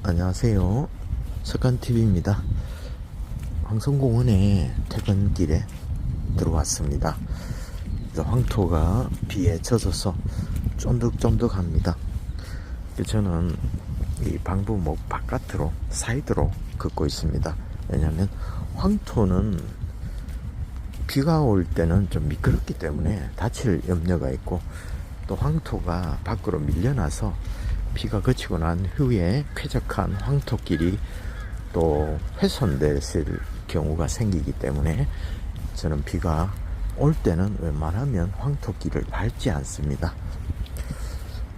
안녕하세요. 석간TV입니다. 황성공원에 퇴근길에 들어왔습니다. 황토가 비에 젖어서 쫀득쫀득합니다. 저는 이 방부목 바깥으로 사이드로 걷고 있습니다. 왜냐하면 황토는 비가 올 때는 좀 미끄럽기 때문에 다칠 염려가 있고, 또 황토가 밖으로 밀려나서 비가 그치고 난 후에 쾌적한 황토길이 또 훼손됐을 경우가 생기기 때문에 저는 비가 올 때는 웬만하면 황토길을 밟지 않습니다.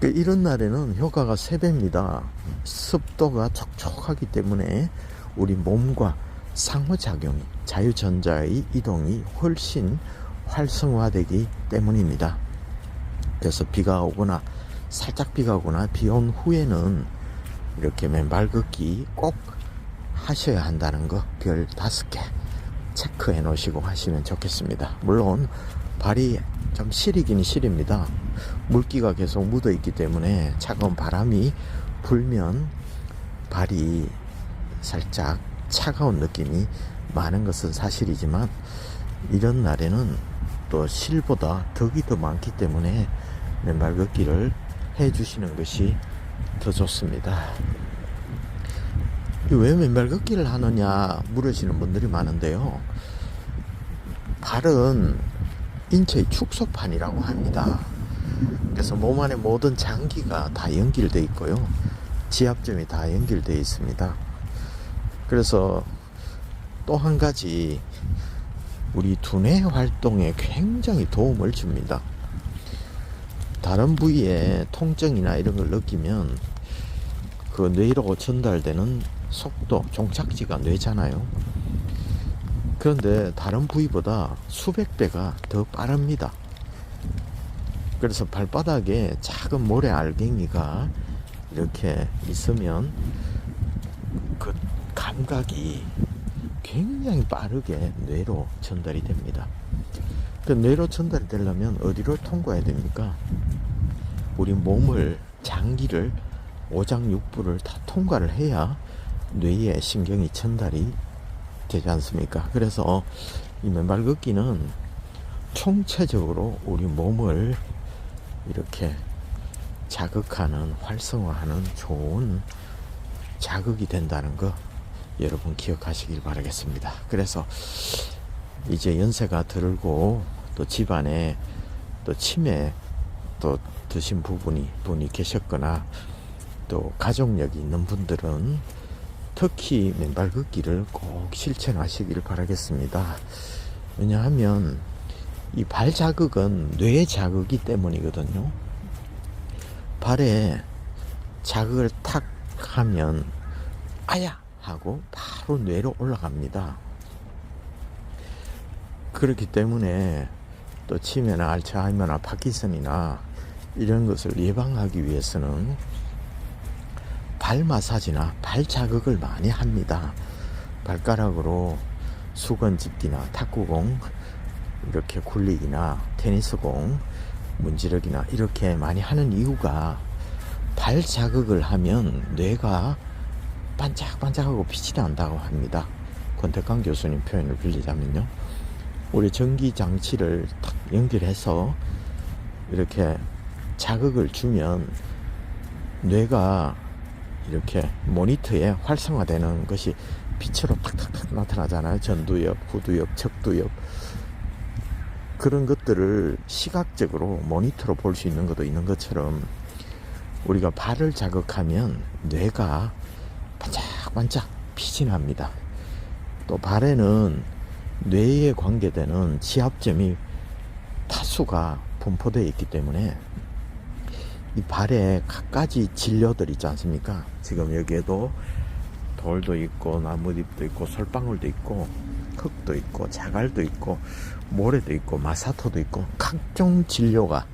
이런 날에는 효과가 3배입니다. 습도가 촉촉하기 때문에 우리 몸과 상호작용이, 자유전자의 이동이 훨씬 활성화되기 때문입니다. 그래서 비가 오거나 살짝 비가 오거나 비 온 후에는 이렇게 맨발 걷기 꼭 하셔야 한다는 거 별 5개 체크해 놓으시고 하시면 좋겠습니다. 물론 발이 좀 시리긴 시립니다. 물기가 계속 묻어 있기 때문에 차가운 바람이 불면 발이 살짝 차가운 느낌이 많은 것은 사실이지만, 이런 날에는 또 실보다 덕이 더 많기 때문에 맨발 걷기를 해 주시는 것이 더 좋습니다. 왜 맨발 걷기를 하느냐 물으시는 분들이 많은데요, 발은 인체의 축소판이라고 합니다. 그래서 몸 안에 모든 장기가 다 연결되어 있고요, 지압점이 다 연결되어 있습니다. 그래서 또 한 가지, 우리 두뇌 활동에 굉장히 도움을 줍니다. 다른 부위에 통증이나 이런 걸 느끼면 그 뇌로 전달되는 속도, 종착지가 뇌잖아요. 그런데 다른 부위보다 수백 배가 더 빠릅니다. 그래서 발바닥에 작은 모래 알갱이가 이렇게 있으면 그 감각이 굉장히 빠르게 뇌로 전달이 됩니다. 그 뇌로 전달이 되려면 어디를 통과해야 됩니까? 우리 몸을, 장기를, 오장육부를 다 통과를 해야 뇌에 신경이 전달이 되지 않습니까? 그래서 이 맨발 걷기는 총체적으로 우리 몸을 이렇게 자극하는, 활성화하는 좋은 자극이 된다는 거 여러분 기억하시길 바라겠습니다. 그래서 이제 연세가 들고 또 집안에 또 치매 또 드신 분이 계셨거나 또 가족력이 있는 분들은 특히 맨발 걷기를 꼭 실천하시길 바라겠습니다. 왜냐하면 이 발 자극은 뇌 자극이 때문이거든요. 발에 자극을 탁 하면 아야 하고 바로 뇌로 올라갑니다. 그렇기 때문에 또 치매나 알츠하이머나 파킨슨이나 이런 것을 예방하기 위해서는 발 마사지나 발 자극을 많이 합니다. 발가락으로 수건 집기나 탁구공 이렇게 굴리기나 테니스공 문지르기나 이렇게 많이 하는 이유가, 발 자극을 하면 뇌가 반짝반짝하고 빛이 난다고 합니다. 권태강 교수님 표현을 빌리자면요, 우리 전기장치를 딱 연결해서 이렇게 자극을 주면 뇌가 이렇게 모니터에 활성화되는 것이 빛으로 탁탁탁 나타나잖아요. 전두엽, 후두엽, 척두엽, 그런 것들을 시각적으로 모니터로 볼 수 있는 것도 있는 것처럼, 우리가 발을 자극하면 뇌가 반짝반짝 빛이 납니다. 또 발에는 뇌에 관계되는 지압점이 다수가 분포되어 있기 때문에 이 발에 갖가지 진료들 있지 않습니까? 지금 여기에도 돌도 있고 나뭇잎도 있고 솔방울도 있고 흙도 있고 자갈도 있고 모래도 있고 마사토도 있고 각종 진료가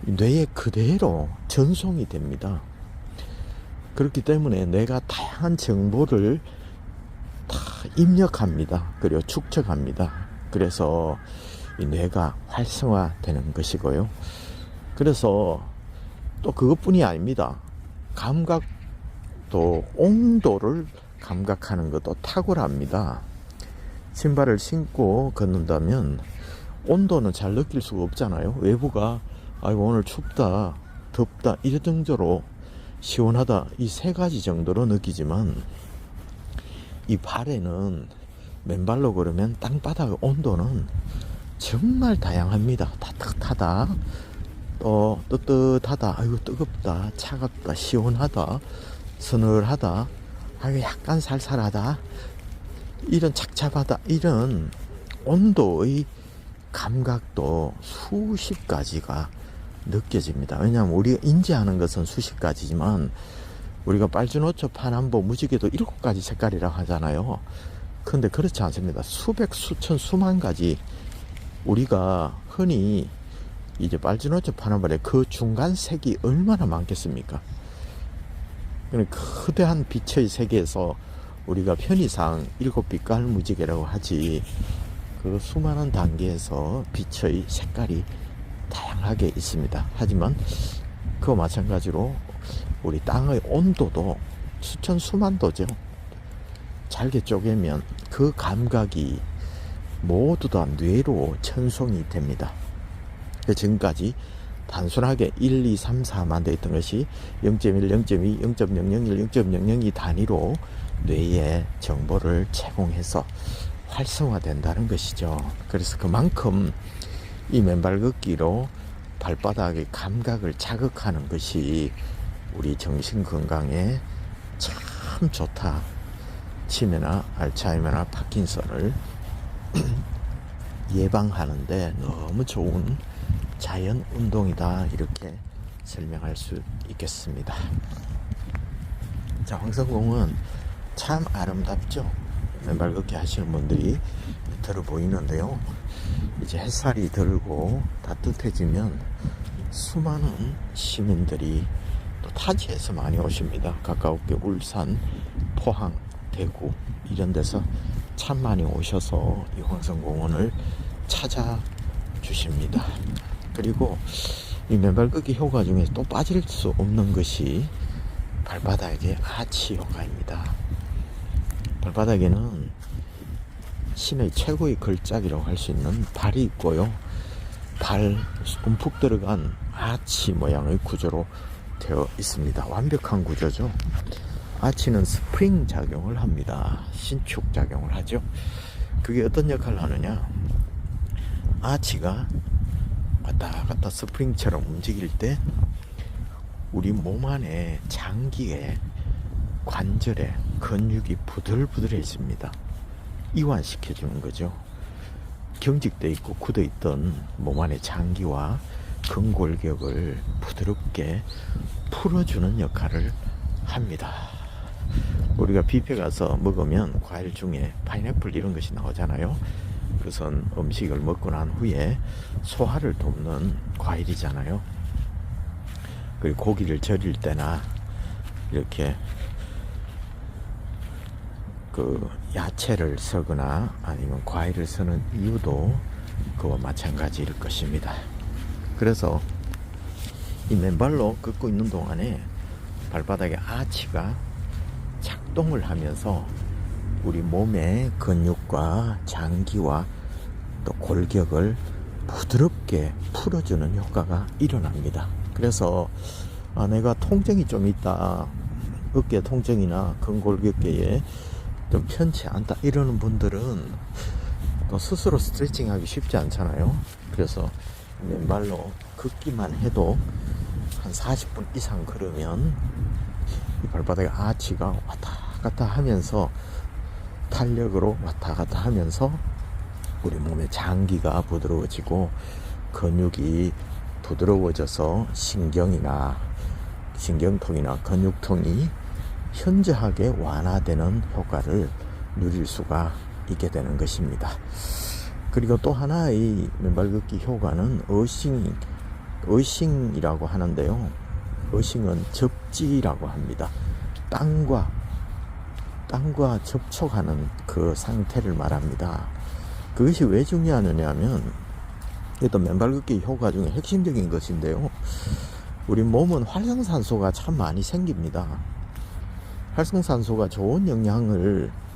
뇌에 그대로 전송이 됩니다. 그렇기 때문에 뇌가 다양한 정보를 다 입력합니다. 그리고 축적합니다. 그래서 이 뇌가 활성화되는 것이고요. 그래서 또 그것뿐이 아닙니다. 감각도 또 온도를 감각하는 것도 탁월합니다. 신발을 신고 걷는다면 온도는 잘 느낄 수가 없잖아요. 외부가 아이고 오늘 춥다 덥다 이런 정도로 시원하다 이 세 가지 정도로 느끼지만 이 발에는 맨발로 걸으면 땅바닥 온도는 정말 다양합니다. 따뜻하다 또 뜨뜻하다 아이고 뜨겁다 차갑다 시원하다 서늘하다 아이고 약간 살살하다 이런 착잡하다 이런 온도의 감각도 수십 가지가 느껴집니다. 왜냐하면 우리가 인지하는 것은 수십 가지지만 우리가 빨주노초 파남보 무지개도 7가지 색깔이라고 하잖아요. 근데 그렇지 않습니다. 수백 수천 수만 가지 우리가 흔히 이제 빨주노초 파남보의 그 중간 색이 얼마나 많겠습니까? 거대한 빛의 세계에서 우리가 편의상 7빛깔 무지개라고 하지 그 수많은 단계에서 빛의 색깔이 다양하게 있습니다. 하지만 그와 마찬가지로 우리 땅의 온도도 수천 수만 도죠. 잘게 쪼개면 그 감각이 모두 다 뇌로 전송이 됩니다. 지금까지 단순하게 1, 2, 3, 4만 돼 있던 것이 0.1, 0.2, 0.001, 0.002 단위로 뇌에 정보를 제공해서 활성화된다는 것이죠. 그래서 그만큼 이 맨발 걷기로 발바닥의 감각을 자극하는 것이 우리 정신 건강에 참 좋다. 치매나 알츠하이머나 파킨슨을 예방하는데 너무 좋은 자연 운동이다 이렇게 설명할 수 있겠습니다. 자, 황성공은 참 아름답죠. 맨발 걷기 하시는 분들이 들어 보이는데요. 이제 햇살이 들고 따뜻해지면 수많은 시민들이 또 타지에서 많이 오십니다. 가까우게 울산, 포항, 대구 이런 데서 참 많이 오셔서 이 황성공원을 찾아주십니다. 그리고 이 맨발 걷기 효과 중에 또 빠질 수 없는 것이 발바닥의 아치 효과입니다. 발바닥에는 신의 최고의 걸작이라고 할 수 있는 발이 있고요. 발 움푹 들어간 아치 모양의 구조로 되어 있습니다. 완벽한 구조죠. 아치는 스프링 작용을 합니다. 신축 작용을 하죠. 그게 어떤 역할을 하느냐? 아치가 왔다 갔다 스프링처럼 움직일 때 우리 몸 안에 장기에 관절에 근육이 부들부들해집니다. 이완시켜주는 거죠. 경직돼 있고 굳어 있던 몸 안의 장기와 근골격을 부드럽게 풀어주는 역할을 합니다. 우리가 뷔페 가서 먹으면 과일 중에 파인애플 이런 것이 나오잖아요. 그것은 음식을 먹고 난 후에 소화를 돕는 과일이잖아요. 그리고 고기를 절일 때나 이렇게 그 야채를 쓰거나 아니면 과일을 쓰는 이유도 그와 마찬가지일 것입니다. 그래서 이 맨발로 걷고 있는 동안에 발바닥의 아치가 작동을 하면서 우리 몸의 근육과 장기와 또 골격을 부드럽게 풀어주는 효과가 일어납니다. 그래서 내가 통증이 좀 있다, 어깨 통증이나 근골격계에 좀 편치 않다 이러는 분들은 또 스스로 스트레칭하기 쉽지 않잖아요. 그래서 맨발로 걷기만 해도 한 40분 이상 걸으면 이 발바닥의 아치가 왔다 갔다 하면서 탄력으로 왔다 갔다 하면서 우리 몸의 장기가 부드러워지고 근육이 부드러워져서 신경통이나 근육통이 현저하게 완화되는 효과를 누릴 수가 있게 되는 것입니다. 그리고 또 하나의 맨발 걷기 효과는 어싱이라고 하는데요. 어싱은 접지라고 합니다. 땅과 접촉하는 그 상태를 말합니다. 그것이 왜 중요하느냐 하면 이것도 맨발 걷기 효과 중에 핵심적인 것인데요. 우리 몸은 활성산소가 참 많이 생깁니다. 활성산소가 좋은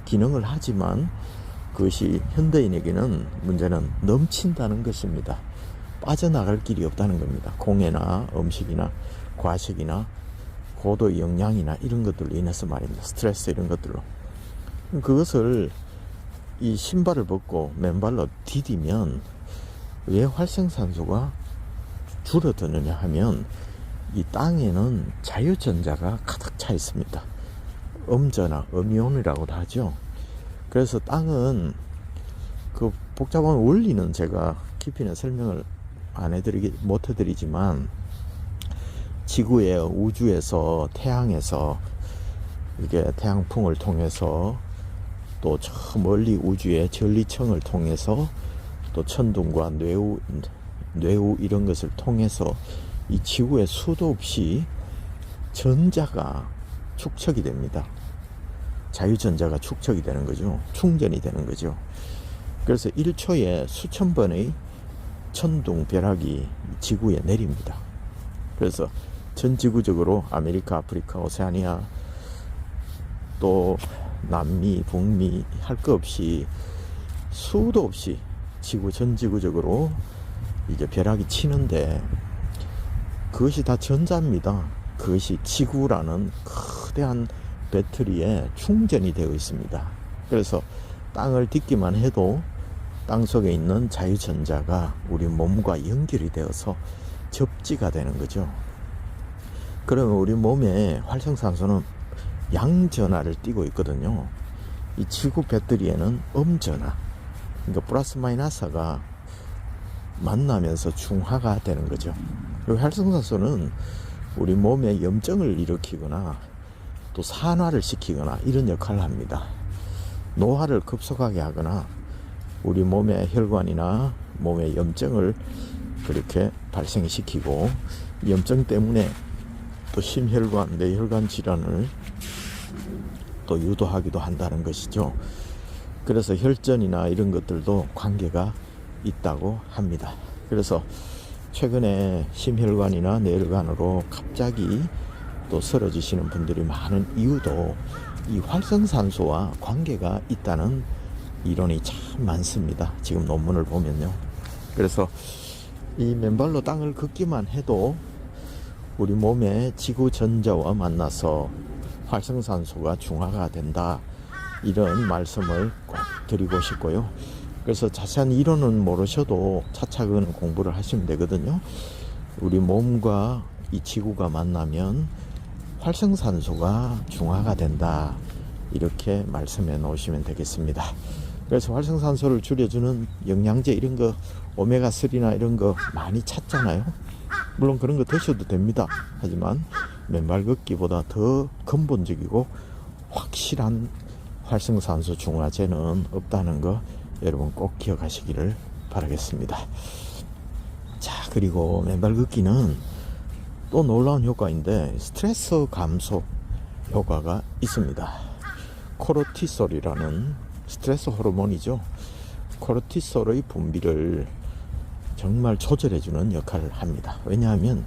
기능을 하지만 그것이 현대인에게는 문제는 넘친다는 것입니다. 빠져나갈 길이 없다는 겁니다. 공해나 음식이나 과식이나 고도의 영양이나 이런 것들로 인해서 말입니다. 스트레스 이런 것들로. 그것을 이 신발을 벗고 맨발로 디디면 왜 활성산소가 줄어드느냐 하면 이 땅에는 자유전자가 가득 차 있습니다. 음전화, 음이온이라고도 하죠. 그래서 땅은 그 복잡한 원리는 제가 깊이는 설명을 못 해드리지만 지구의 우주에서 태양에서 이게 태양풍을 통해서 또 저 멀리 우주의 전리청을 통해서 또 천둥과 뇌우 이런 것을 통해서 이 지구에 수도 없이 전자가 축적이 됩니다. 자유전자가 축적이 되는 거죠. 충전이 되는 거죠. 그래서 1초에 수천 번의 천둥 벼락이 지구에 내립니다. 그래서 전 지구적으로 아메리카, 아프리카, 오세아니아 또 남미, 북미 할 것 없이 수도 없이 전 지구적으로 이제 벼락이 치는데 그것이 다 전자입니다. 그것이 지구라는 거대한 배터리에 충전이 되어 있습니다. 그래서 땅을 딛기만 해도 땅 속에 있는 자유전자가 우리 몸과 연결이 되어서 접지가 되는 거죠. 그러면 우리 몸에 활성산소는 양전하를 띠고 있거든요. 이 지구 배터리에는 음전하, 그러니까 플러스 마이너스가 만나면서 중화가 되는 거죠. 그리고 활성산소는 우리 몸에 염증을 일으키거나 또 산화를 시키거나 이런 역할을 합니다. 노화를 급속하게 하거나 우리 몸의 혈관이나 몸의 염증을 그렇게 발생시키고 염증 때문에 또 심혈관, 뇌혈관 질환을 또 유도하기도 한다는 것이죠. 그래서 혈전이나 이런 것들도 관계가 있다고 합니다. 그래서 최근에 심혈관이나 뇌혈관으로 갑자기 또 쓰러지시는 분들이 많은 이유도 이 활성산소와 관계가 있다는 이론이 참 많습니다. 지금 논문을 보면요. 그래서 이 맨발로 땅을 걷기만 해도 우리 몸의 지구 전자와 만나서 활성산소가 중화가 된다, 이런 말씀을 꼭 드리고 싶고요. 그래서 자세한 이론은 모르셔도 차차근 공부를 하시면 되거든요. 우리 몸과 이 지구가 만나면 활성산소가 중화가 된다, 이렇게 말씀해 놓으시면 되겠습니다. 그래서 활성산소를 줄여주는 영양제 이런 거 오메가3나 이런 거 많이 찾잖아요. 물론 그런 거 드셔도 됩니다. 하지만 맨발 걷기보다 더 근본적이고 확실한 활성산소 중화제는 없다는 거 여러분 꼭 기억하시기를 바라겠습니다. 자, 그리고 맨발 걷기는 또 놀라운 효과인데 스트레스 감소 효과가 있습니다. 코르티솔이라는 스트레스 호르몬이죠. 코르티솔의 분비를 정말 조절해주는 역할을 합니다. 왜냐하면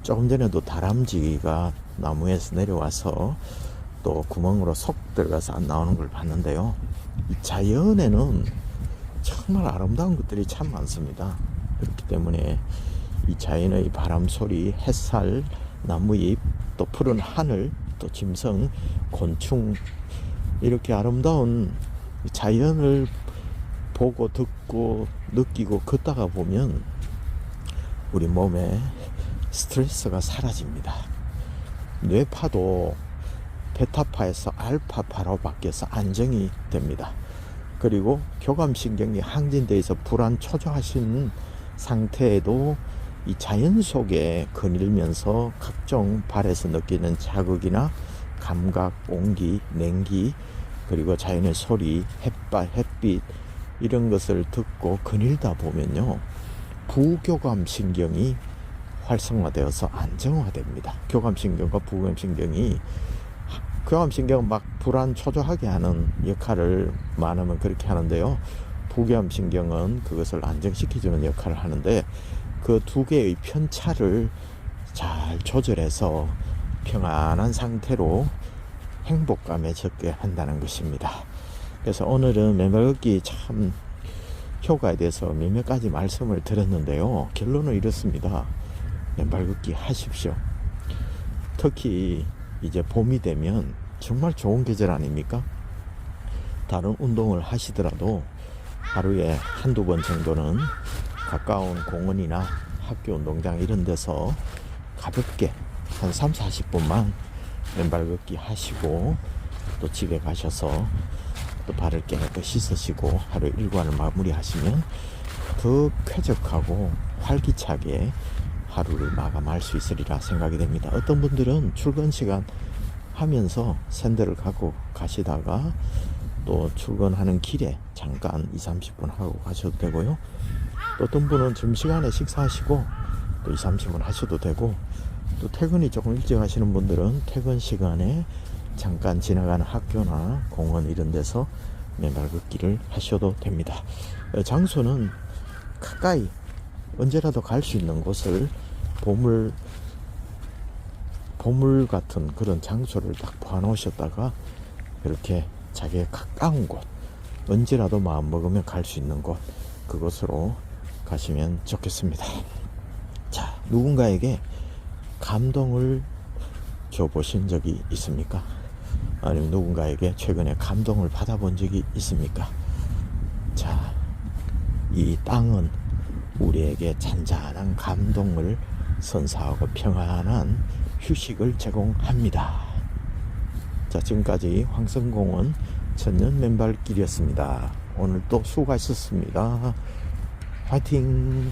조금 전에도 다람쥐가 나무에서 내려와서 또 구멍으로 속 들어가서 안 나오는 걸 봤는데요. 이 자연에는 정말 아름다운 것들이 참 많습니다. 그렇기 때문에 이 자연의 바람 소리, 햇살, 나무잎, 또 푸른 하늘, 또 짐승, 곤충, 이렇게 아름다운 자연을 보고 듣고 느끼고 걷다가 보면 우리 몸에 스트레스가 사라집니다. 뇌파도 베타파에서 알파파로 바뀌어서 안정이 됩니다. 그리고 교감신경이 항진되어 있어 불안 초조하신 상태에도 이 자연 속에 거닐면서 각종 발에서 느끼는 자극이나 감각, 온기, 냉기, 그리고 자연의 소리, 햇빛 이런 것을 듣고 거닐다 보면요, 부교감신경이 활성화되어서 안정화됩니다. 교감신경과 부교감신경이, 교감신경은 막 불안 초조하게 하는 역할을 많으면 그렇게 하는데요, 부교감신경은 그것을 안정시켜주는 역할을 하는데 그 두 개의 편차를 잘 조절해서 평안한 상태로 행복감에 적게 한다는 것입니다. 그래서 오늘은 맨발 걷기 참 효과에 대해서 몇몇 가지 말씀을 드렸는데요. 결론은 이렇습니다. 맨발 걷기 하십시오. 특히 이제 봄이 되면 정말 좋은 계절 아닙니까? 다른 운동을 하시더라도 하루에 한두 번 정도는 가까운 공원이나 학교 운동장 이런 데서 가볍게 한 3, 40분만 맨발 걷기 하시고 또 집에 가셔서 또 발을 깨끗이 씻으시고 하루 일과를 마무리하시면 더 쾌적하고 활기차게 하루를 마감할 수 있으리라 생각이 됩니다. 어떤 분들은 출근 시간 하면서 샌들을 갖고 가시다가 또 출근하는 길에 잠깐 2, 30분 하고 가셔도 되고요. 또 어떤 분은 점심시간에 식사하시고 또 2, 30분 하셔도 되고, 또 퇴근이 조금 일찍 하시는 분들은 퇴근 시간에 잠깐 지나가는 학교나 공원 이런 데서 맨발 걷기를 하셔도 됩니다. 장소는 가까이 언제라도 갈 수 있는 곳을 보물 같은 그런 장소를 딱 봐놓으셨다가 이렇게 자기의 가까운 곳, 언제라도 마음 먹으면 갈 수 있는 곳, 그곳으로 가시면 좋겠습니다. 자, 누군가에게 감동을 줘보신 적이 있습니까? 아니면 누군가에게 최근에 감동을 받아본 적이 있습니까? 자, 이 땅은 우리에게 잔잔한 감동을 선사하고 평안한 휴식을 제공합니다. 자, 지금까지 황성공원 천년 맨발길이었습니다. 오늘도 수고하셨습니다. 화이팅!